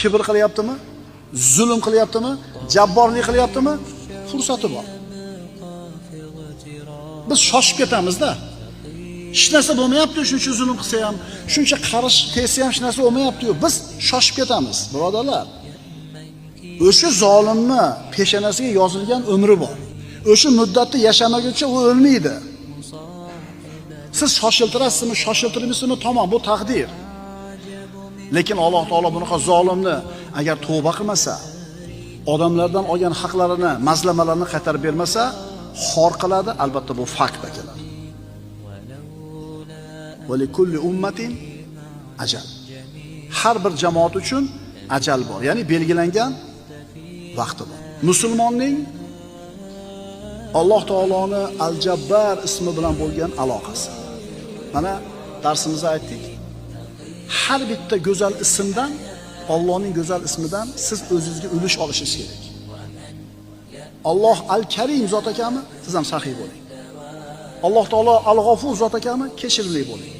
kibr qilyaptimi? Zulm qilyaptimi? Jabborlik qilyaptimi? Fursati bor. Biz shoshib ketamiz-da. Hech narsa bo'lmayapti, shuncha zulm qilsa ham, shuncha qarish tegsa ham hech narsa bo'lmayapti-yu. Biz shoshib ketamiz, birodarlar. O'sha zolimni peshonasiga yozilgan umri bor. O'sha muddatda yashamaguncha u o'lmaydi. Siz shoshiltirasizmi, shoshiltirmaysizmi, tamom, bu taqdir. Lekin Alloh taolo bunaqa zolimni agar tavba qilmasa, odamlardan olgan haqlarini, mazlamalarni qaytarib bermasa, xor qiladi, albatta bu fakt ekan. Va likulli ummatin ajal. Har bir jamoat uchun ajal bor, ya'ni belgilangan vaqti bor. Musulmonning Alloh taoloni Al-Jabbar ismi bilan bo'lgan aloqasi. Mana darsimizda aytdik. Har bitta go'zal ismdan, Allohning go'zal ismidan siz o'zingizga ulush olishingiz kerak. Alloh Al-Karim zot ekanmi? Siz ham saxiy bo'ling. Alloh taolo Al-G'afur zot ekanmi? Kechirli bo'ling.